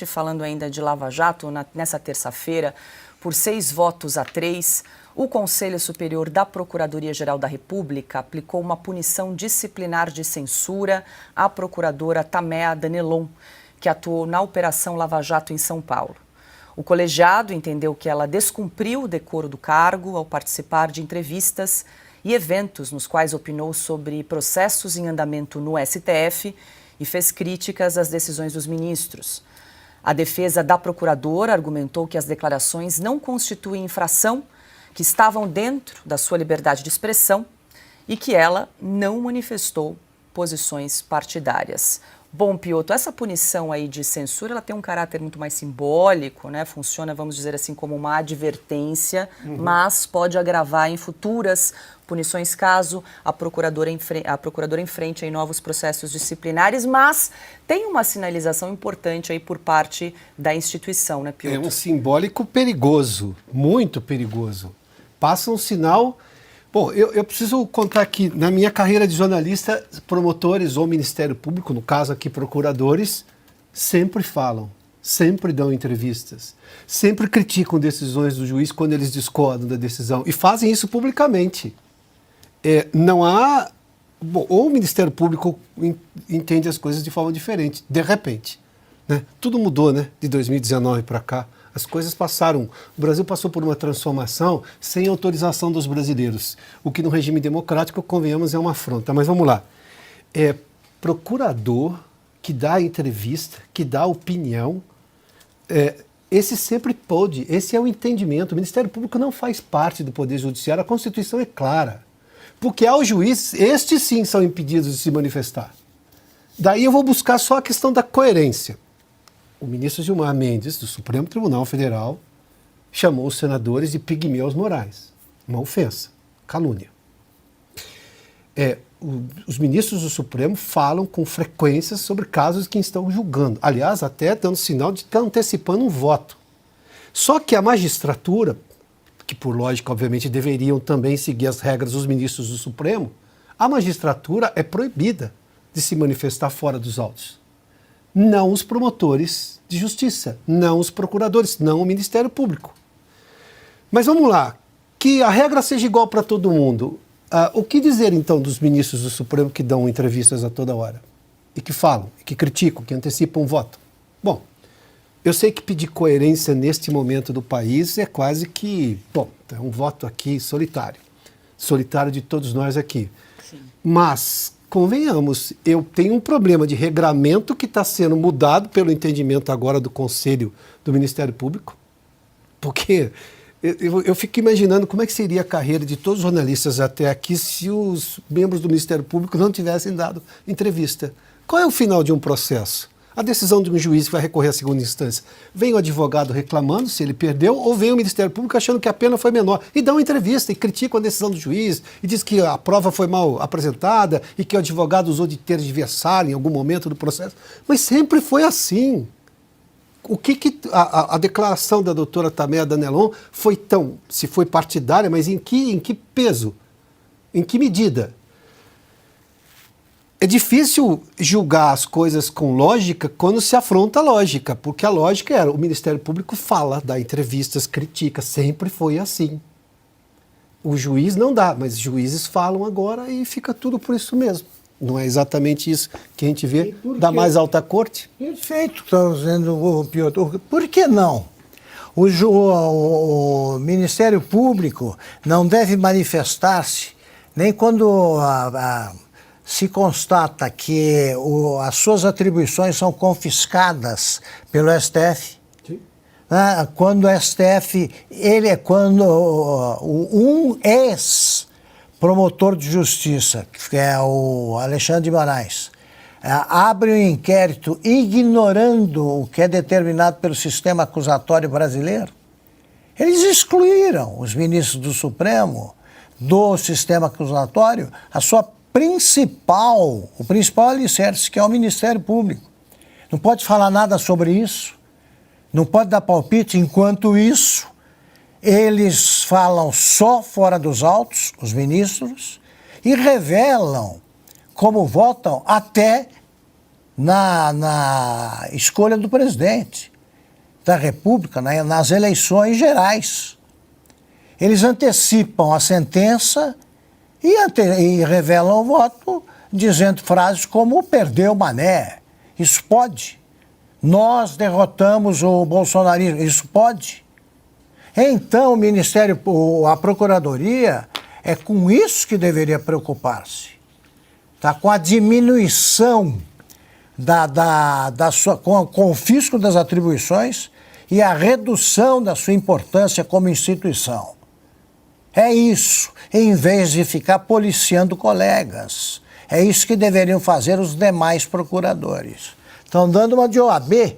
Manchete, falando ainda de Lava Jato, nessa terça-feira, por 6 votos a 3, o Conselho Superior da Procuradoria-Geral da República aplicou uma punição disciplinar de censura à procuradora Tamea Danelon, que atuou na Operação Lava Jato em São Paulo. O colegiado entendeu que ela descumpriu o decoro do cargo ao participar de entrevistas e eventos nos quais opinou sobre processos em andamento no STF e fez críticas às decisões dos ministros. A defesa da procuradora argumentou que as declarações não constituem infração, que estavam dentro da sua liberdade de expressão e que ela não manifestou posições partidárias. Bom, Piotto, essa punição aí de censura, ela tem um caráter muito mais simbólico, né? Funciona, vamos dizer assim, como uma advertência, mas pode agravar em futuras punições caso a procuradora enfrente aí novos processos disciplinares, mas tem uma sinalização importante aí por parte da instituição, né, Piotto? É um simbólico perigoso, muito perigoso. Passa um sinal... Bom, eu preciso contar que, na minha carreira de jornalista, promotores ou Ministério Público, no caso aqui procuradores, sempre falam, sempre dão entrevistas, sempre criticam decisões do juiz quando eles discordam da decisão e fazem isso publicamente. Não há... Bom, ou o Ministério Público entende as coisas de forma diferente, de repente. Né? Tudo mudou, né, de 2019 para cá. As coisas passaram. O Brasil passou por uma transformação sem autorização dos brasileiros, o que no regime democrático, convenhamos, é uma afronta. Mas vamos lá. Procurador que dá entrevista, que dá opinião, esse sempre pôde, esse é o entendimento. O Ministério Público não faz parte do Poder Judiciário, a Constituição é clara. Porque ao juiz, estes sim são impedidos de se manifestar. Daí eu vou buscar só a questão da coerência. O ministro Gilmar Mendes, do Supremo Tribunal Federal, chamou os senadores de pigmeus morais. Uma ofensa, calúnia. Os ministros do Supremo falam com frequência sobre casos que estão julgando. Aliás, até dando sinal de estar antecipando um voto. Só que a magistratura, que por lógica, obviamente, deveriam também seguir as regras dos ministros do Supremo, a magistratura é proibida de se manifestar fora dos autos. Não os promotores de justiça, não os procuradores, não o Ministério Público. Mas vamos lá, que a regra seja igual para todo mundo. O que dizer, então, dos ministros do Supremo que dão entrevistas a toda hora? E que falam, que criticam, que antecipam um voto? Bom, eu sei que pedir coerência neste momento do país é quase que, é um voto aqui solitário. Solitário de todos nós aqui. Sim. Mas... convenhamos, eu tenho um problema de regramento que está sendo mudado pelo entendimento agora do Conselho do Ministério Público, porque eu fico imaginando como é que seria a carreira de todos os jornalistas até aqui se os membros do Ministério Público não tivessem dado entrevista. Qual é o final de um processo? A decisão de um juiz que vai recorrer à segunda instância. Vem o advogado reclamando se ele perdeu ou vem o Ministério Público achando que a pena foi menor. E dá uma entrevista e critica a decisão do juiz e diz que a prova foi mal apresentada e que o advogado usou de tergiversar em algum momento do processo. Mas sempre foi assim. O que a declaração da doutora Tamea Danelon foi tão, se foi partidária, mas em que peso? Em que medida? É difícil julgar as coisas com lógica quando se afronta a lógica, porque a lógica era o Ministério Público fala, dá entrevistas, critica, sempre foi assim. O juiz não dá, mas os juízes falam agora e fica tudo por isso mesmo. Não é exatamente isso que a gente vê da mais alta corte? Perfeito, está dizendo o Piotr. Por que não? O Ministério Público não deve manifestar-se nem quando se constata que as suas atribuições são confiscadas pelo STF. Sim. Quando o STF, quando um ex-promotor de justiça, que é o Alexandre de Moraes, abre um inquérito ignorando o que é determinado pelo sistema acusatório brasileiro, eles excluíram os ministros do Supremo do sistema acusatório, o principal alicerce, que é o Ministério Público. Não pode falar nada sobre isso, não pode dar palpite. Enquanto isso, eles falam só fora dos autos, os ministros, e revelam como votam até na escolha do presidente. da República, né, nas eleições gerais. Eles antecipam a sentença e revelam o voto dizendo frases como perdeu Mané. Isso pode. Nós derrotamos o bolsonarismo. Isso pode. Então, o Ministério, a Procuradoria, é com isso que deveria preocupar-se. Tá? Com a diminuição com o confisco das atribuições e a redução da sua importância como instituição. É isso, em vez de ficar policiando colegas. É isso que deveriam fazer os demais procuradores. Estão dando uma de OAB